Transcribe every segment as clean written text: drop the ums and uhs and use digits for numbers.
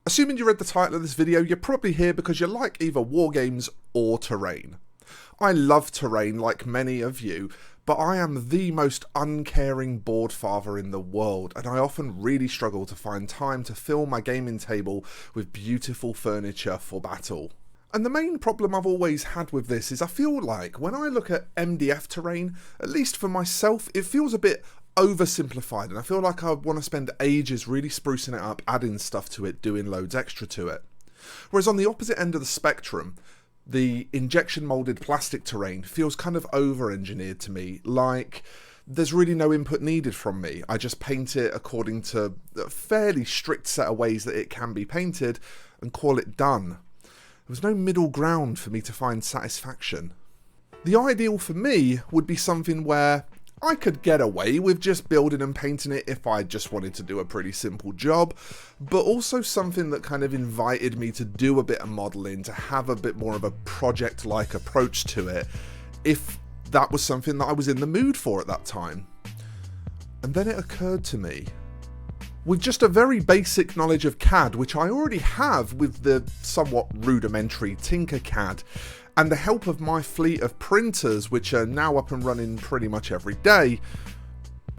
Assuming you read the title of this video, you're probably here because you like either wargames or terrain. I love terrain like many of you, but I am the most uncaring board father in the world, and I often really struggle to find time to fill my gaming table with beautiful furniture for battle. And the main problem I've always had with this is I feel like when I look at MDF terrain, at least for myself, it feels a bit oversimplified, and I feel like I want to spend ages really sprucing it up, adding stuff to it, doing loads extra to it. Whereas on the opposite end of the spectrum, the injection molded plastic terrain feels kind of over-engineered to me, like there's really no input needed from me. I just paint it according to a fairly strict set of ways that it can be painted and call it done. There was no middle ground for me to find satisfaction. The ideal for me would be something where I could get away with just building and painting it if I just wanted to do a pretty simple job, but also something that kind of invited me to do a bit of modelling, to have a bit more of a project-like approach to it, if that was something that I was in the mood for at that time. And then it occurred to me, with just a very basic knowledge of CAD, which I already have with the somewhat rudimentary Tinkercad, and the help of my fleet of printers, which are now up and running pretty much every day,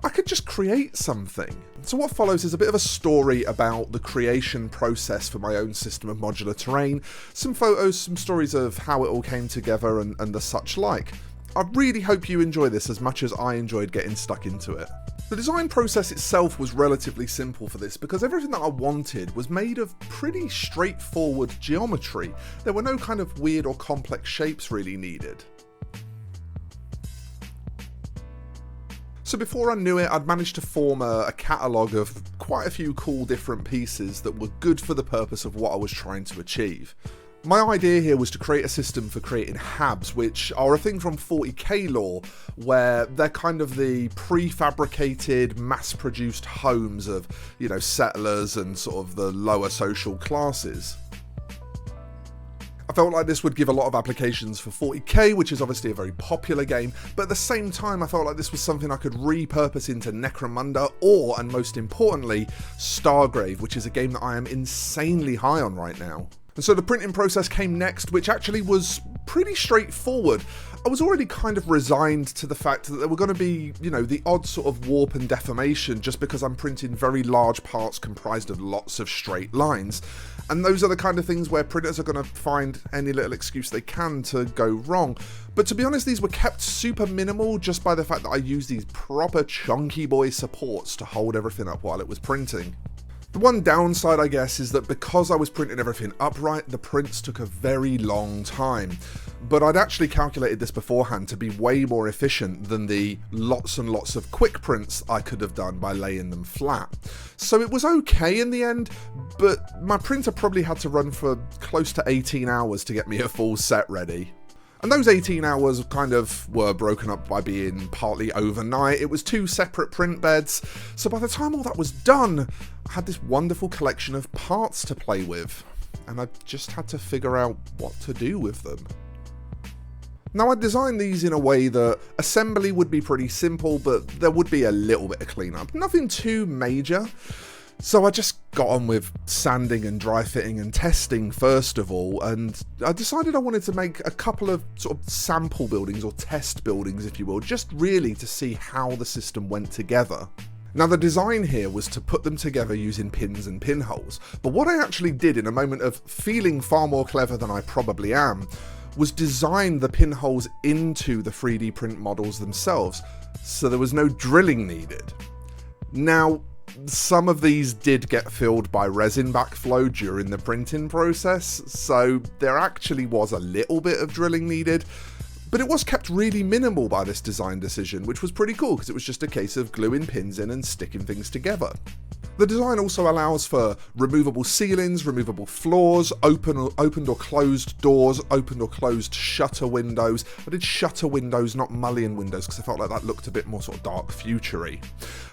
I could just create something. So what follows is a bit of a story about the creation process for my own system of modular terrain, some photos, some stories of how it all came together and the such like. I really hope you enjoy this as much as I enjoyed getting stuck into it. The design process itself was relatively simple for this because everything that I wanted was made of pretty straightforward geometry. There were no kind of weird or complex shapes really needed. So before I knew it, I'd managed to form a catalogue of quite a few cool different pieces that were good for the purpose of what I was trying to achieve. My idea here was to create a system for creating HABs, which are a thing from 40k lore, where they're kind of the prefabricated, mass-produced homes of, you know, settlers and sort of the lower social classes. I felt like this would give a lot of applications for 40k, which is obviously a very popular game, but at the same time I felt like this was something I could repurpose into Necromunda, or, and most importantly, Stargrave, which is a game that I am insanely high on right now. And so the printing process came next, which actually was pretty straightforward. I was already kind of resigned to the fact that there were going to be, you know, the odd sort of warp and deformation just because I'm printing very large parts comprised of lots of straight lines. And those are the kind of things where printers are going to find any little excuse they can to go wrong. But to be honest, these were kept super minimal just by the fact that I used these proper chunky boy supports to hold everything up while it was printing. The one downside, I guess, is that because I was printing everything upright, the prints took a very long time. But I'd actually calculated this beforehand to be way more efficient than the lots and lots of quick prints I could have done by laying them flat. So it was okay in the end, but my printer probably had to run for close to 18 hours to get me a full set ready. And those 18 hours kind of were broken up by being partly overnight. It was 2 separate print beds, so by the time all that was done, I had this wonderful collection of parts to play with, and I just had to figure out what to do with them. Now, I designed these in a way that assembly would be pretty simple, but there would be a little bit of cleanup. Nothing too major. So I just got on with sanding and dry fitting and testing first of all, and I decided I wanted to make a couple of sort of sample buildings, or test buildings if you will, just really to see how the system went together. Now the design here was to put them together using pins and pinholes, but what I actually did in a moment of feeling far more clever than I probably am, was design the pinholes into the 3D print models themselves, so there was no drilling needed. Now, some of these did get filled by resin backflow during the printing process, so there actually was a little bit of drilling needed, but it was kept really minimal by this design decision, which was pretty cool because it was just a case of gluing pins in and sticking things together. The design also allows for removable ceilings, removable floors, opened or closed doors, opened or closed shutter windows. I did shutter windows, not mullion windows, because I felt like that looked a bit more sort of dark futury.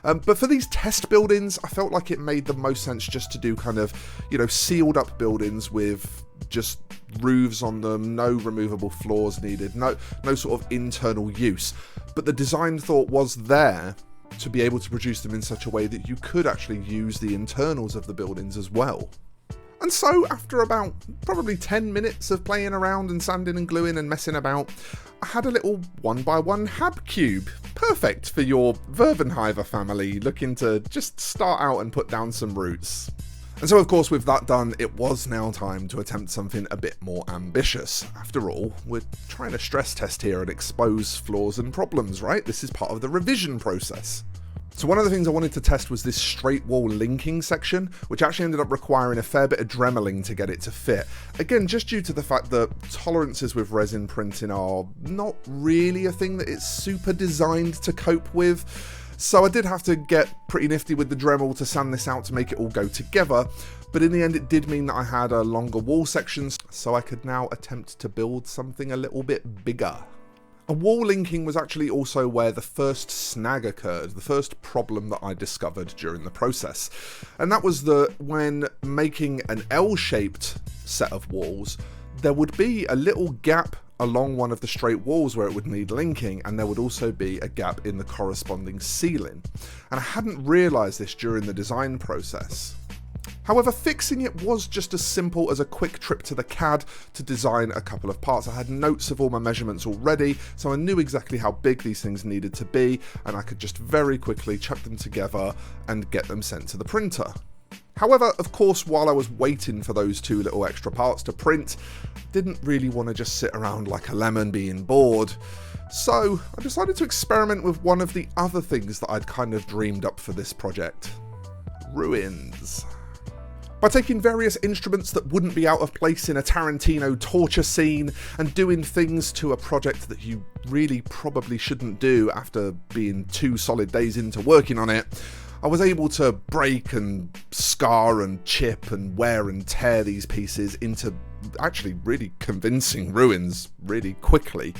But for these test buildings, I felt like it made the most sense just to do kind of, you know, sealed up buildings with just roofs on them, no removable floors needed, no sort of internal use. But the design thought was there to be able to produce them in such a way that you could actually use the internals of the buildings as well. And so, after about probably 10 minutes of playing around and sanding and gluing and messing about, I had a little 1x1 hab cube. Perfect for your Verbenhiver family looking to just start out and put down some roots. And so, of course, with that done, it was now time to attempt something a bit more ambitious. After all, we're trying to stress test here and expose flaws and problems, right? This is part of the revision process. So one of the things I wanted to test was this straight wall linking section, which actually ended up requiring a fair bit of dremeling to get it to fit. Again, just due to the fact that tolerances with resin printing are not really a thing that it's super designed to cope with. So I did have to get pretty nifty with the Dremel to sand this out to make it all go together, but in the end it did mean that I had a longer wall sections, so I could now attempt to build something a little bit bigger. And wall linking was actually also where the first snag occurred, the first problem that I discovered during the process. And that was that when making an L-shaped set of walls, there would be a little gap along one of the straight walls where it would need linking, and there would also be a gap in the corresponding ceiling. And I hadn't realised this during the design process. However, fixing it was just as simple as a quick trip to the CAD to design a couple of parts. I had notes of all my measurements already, so I knew exactly how big these things needed to be, and I could just very quickly chuck them together and get them sent to the printer. However, of course, while I was waiting for those two little extra parts to print, I didn't really want to just sit around like a lemon being bored. So I decided to experiment with one of the other things that I'd kind of dreamed up for this project. Ruins. By taking various instruments that wouldn't be out of place in a Tarantino torture scene and doing things to a project that you really probably shouldn't do after being 2 solid days into working on it, I was able to break and scar and chip and wear and tear these pieces into actually really convincing ruins really quickly.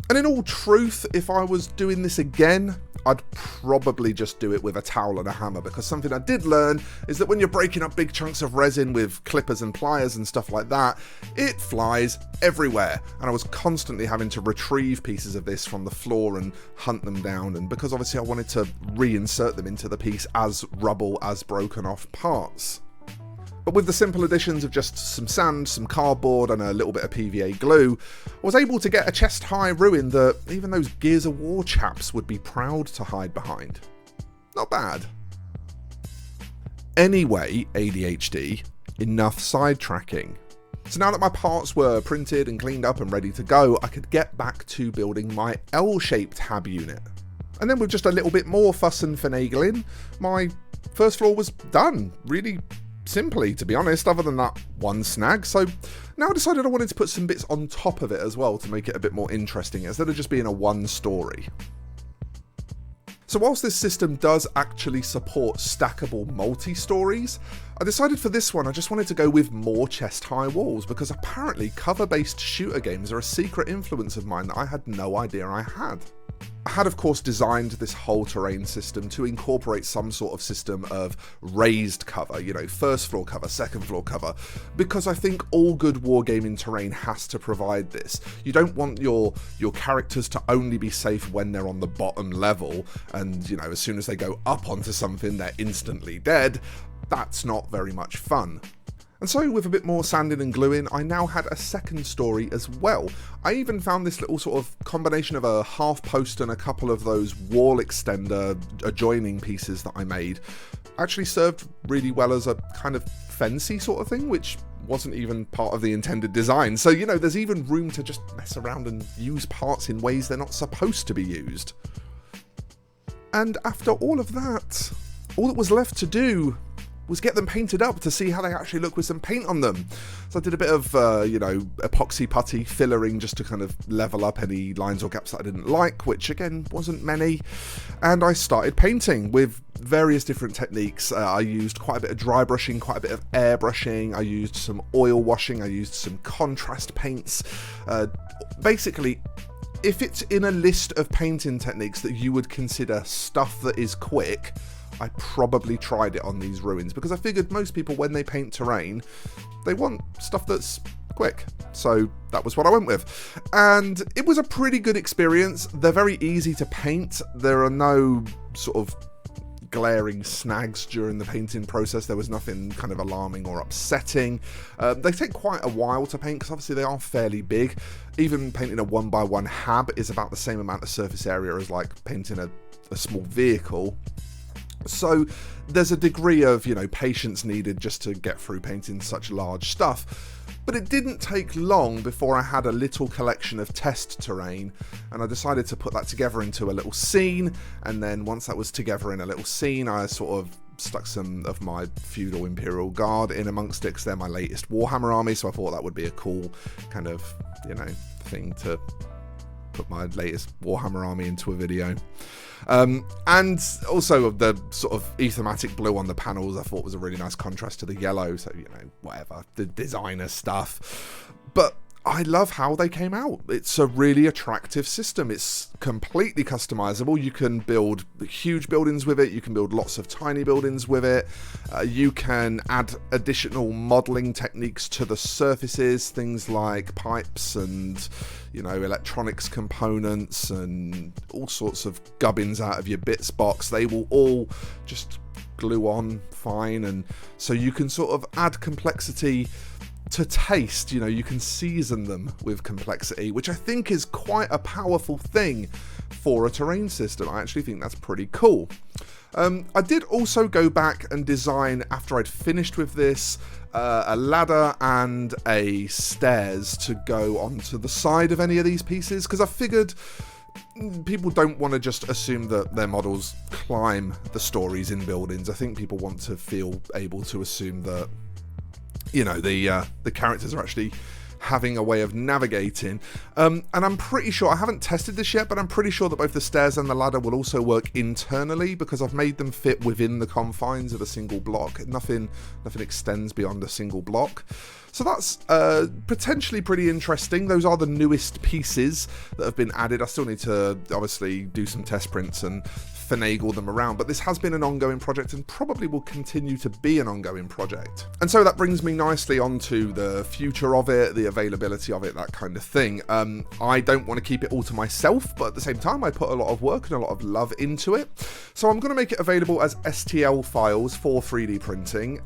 And in all truth, if I was doing this again, I'd probably just do it with a towel and a hammer, because something I did learn is that when you're breaking up big chunks of resin with clippers and pliers and stuff like that, it flies everywhere. And I was constantly having to retrieve pieces of this from the floor and hunt them down, and because obviously I wanted to reinsert them into the piece as rubble, as broken off parts. But with the simple additions of just some sand, some cardboard and a little bit of PVA glue, I was able to get a chest-high ruin that even those Gears of War chaps would be proud to hide behind. Not bad. Anyway, ADHD, enough sidetracking. So now that my parts were printed and cleaned up and ready to go, I could get back to building my L-shaped hab unit. And then with just a little bit more fuss and finagling, my first floor was done. Really simply, to be honest, other than that one snag. So now I decided I wanted to put some bits on top of it as well to make it a bit more interesting, instead of just being a one story. So whilst this system does actually support stackable multi-stories, I decided for this one I just wanted to go with more chest-high walls, because apparently cover-based shooter games are a secret influence of mine that I had no idea I had. I had of course designed this whole terrain system to incorporate some sort of system of raised cover, you know, first floor cover, second floor cover, because I think all good wargaming terrain has to provide this. You don't want your characters to only be safe when they're on the bottom level, and you know, as soon as they go up onto something they're instantly dead. That's not very much fun. And so with a bit more sanding and gluing, I now had a second story as well. I even found this little sort of combination of a half post and a couple of those wall extender adjoining pieces that I made actually served really well as a kind of fencey sort of thing, which wasn't even part of the intended design. So, you know, there's even room to just mess around and use parts in ways they're not supposed to be used. And after all of that, all that was left to do was get them painted up to see how they actually look with some paint on them. So I did a bit of, you know, epoxy putty fillering just to kind of level up any lines or gaps that I didn't like, which again wasn't many. And I started painting with various different techniques. I used quite a bit of dry brushing, quite a bit of airbrushing. I used some oil washing. I used some contrast paints. Basically, if it's in a list of painting techniques that you would consider stuff that is quick, I probably tried it on these ruins, because I figured most people, when they paint terrain, they want stuff that's quick. So that was what I went with. And it was a pretty good experience. They're very easy to paint. There are no sort of glaring snags during the painting process. There was nothing kind of alarming or upsetting. They take quite a while to paint because obviously they are fairly big. Even painting a 1x1 hab is about the same amount of surface area as like painting a small vehicle. So there's a degree of, you know, patience needed just to get through painting such large stuff. But it didn't take long before I had a little collection of test terrain, and I decided to put that together into a little scene. And then once that was together in a little scene, I sort of stuck some of my feudal Imperial Guard in amongst it, because they're my latest Warhammer army, so I thought that would be a cool kind of, you know, thing to put my latest Warhammer army into a video. And also the sort of ethematic blue on the panels I thought was a really nice contrast to the yellow, so, you know, whatever, the designer stuff. But I love how they came out. It's a really attractive system. It's completely customizable. You can build huge buildings with it. You can build lots of tiny buildings with it. You can add additional modeling techniques to the surfaces, things like pipes and, you know, electronics components and all sorts of gubbins out of your bits box. They will all just glue on fine, and so you can sort of add complexity to taste. You know, you can season them with complexity, which I think is quite a powerful thing for a terrain system. I actually think that's pretty cool. I did also go back and design, after I'd finished with this, a ladder and a stairs to go onto the side of any of these pieces, because I figured people don't want to just assume that their models climb the stories in buildings. I think people want to feel able to assume that, you know, the characters are actually having a way of navigating. And I'm pretty sure, I haven't tested this yet, but I'm pretty sure that both the stairs and the ladder will also work internally, because I've made them fit within the confines of a single block. Nothing extends beyond a single block. So that's potentially pretty interesting. Those are the newest pieces that have been added. I still need to obviously do some test prints and finagle them around, but this has been an ongoing project and probably will continue to be an ongoing project. And so that brings me nicely onto the future of it, the availability of it, that kind of thing. I don't want to keep it all to myself, but at the same time I put a lot of work and a lot of love into it. So I'm going to make it available as STL files for 3D printing.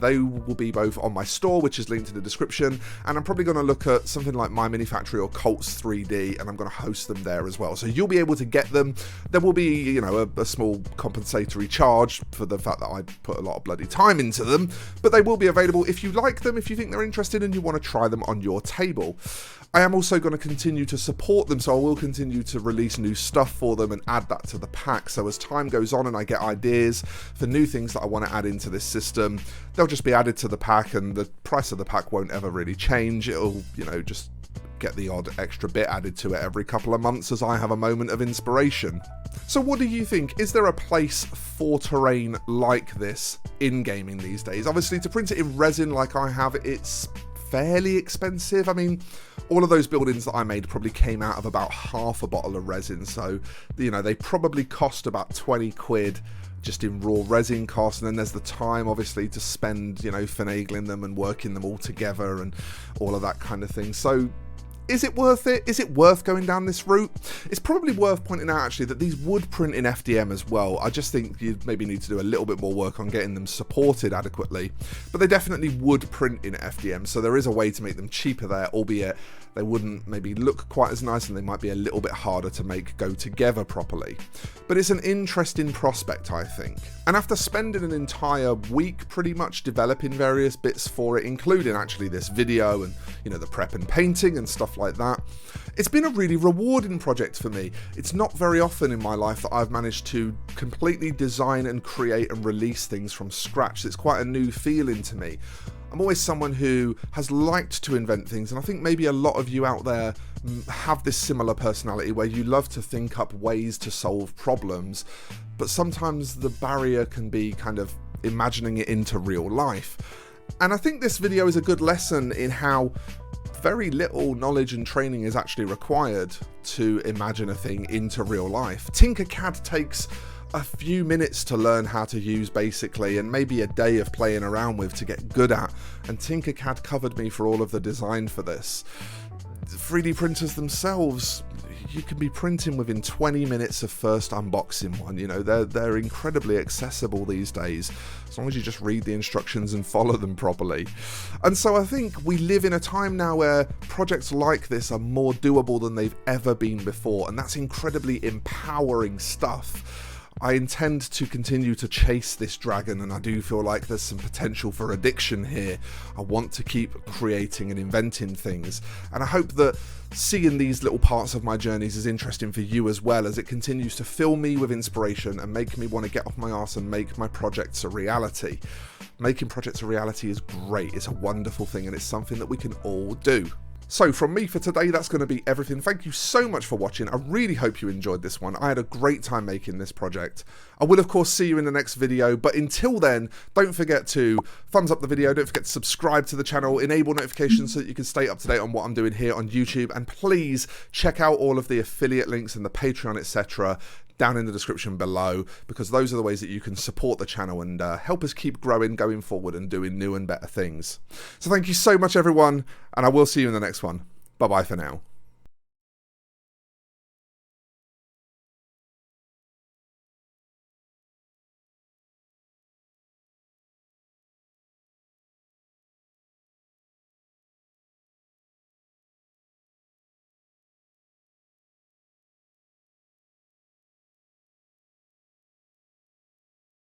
They will be both on my store, which is linked in the description, and I'm probably going to look at something like My Mini Factory or Colts 3D, and I'm going to host them there as well. So you'll be able to get them. There will be, you know, a small compensatory charge for the fact that I put a lot of bloody time into them, but they will be available if you like them, if you think they're interested and you want to try them on your table. I am also going to continue to support them, so I will continue to release new stuff for them and add that to the pack. So as time goes on and I get ideas for new things that I want to add into this system, they'll just be added to the pack, and the price of the pack won't ever really change. It'll, you know, just get the odd extra bit added to it every couple of months as I have a moment of inspiration. So what do you think? Is there a place for terrain like this in gaming these days? Obviously, to print it in resin like I have, it's fairly expensive. I mean, all of those buildings that I made probably came out of about half a bottle of resin, so, you know, they probably cost about 20 quid just in raw resin costs, and then there's the time obviously to spend, you know, finagling them and working them all together and all of that kind of thing. So is it worth it? Is it worth going down this route? It's probably worth pointing out actually that these would print in FDM as well. I just think you maybe need to do a little bit more work on getting them supported adequately, but they definitely would print in FDM, so there is a way to make them cheaper there, albeit they wouldn't maybe look quite as nice and they might be a little bit harder to make go together properly. But it's an interesting prospect, I think. And after spending an entire week pretty much developing various bits for it, including actually this video and, you know, the prep and painting and stuff like that, it's been a really rewarding project for me. It's not very often in my life that I've managed to completely design and create and release things from scratch. It's quite a new feeling to me. I'm always someone who has liked to invent things, and I think maybe a lot of you out there have this similar personality where you love to think up ways to solve problems, but sometimes the barrier can be kind of imagining it into real life. And I think this video is a good lesson in how very little knowledge and training is actually required to imagine a thing into real life. Tinkercad takes a few minutes to learn how to use basically, and maybe a day of playing around with to get good at, and Tinkercad covered me for all of the design for this. 3D printers themselves, you can be printing within 20 minutes of first unboxing one. You know, they're incredibly accessible these days, as long as you just read the instructions and follow them properly. And so I think we live in a time now where projects like this are more doable than they've ever been before, and that's incredibly empowering stuff. I intend to continue to chase this dragon, and I do feel like there's some potential for addiction here. I want to keep creating and inventing things, and I hope that seeing these little parts of my journeys is interesting for you as well, as it continues to fill me with inspiration and make me want to get off my arse and make my projects a reality. Making projects a reality is great, it's a wonderful thing, and it's something that we can all do. So from me for today, that's going to be everything. Thank you so much for watching. I really hope you enjoyed this one. I had a great time making this project. I will of course see you in the next video, but until then, don't forget to thumbs up the video, don't forget to subscribe to the channel, enable notifications so that you can stay up to date on what I'm doing here on YouTube, and please check out all of the affiliate links and the Patreon, etc. down in the description below, because those are the ways that you can support the channel and help us keep growing, going forward and doing new and better things. So thank you so much everyone, and I will see you in the next one. Bye bye for now.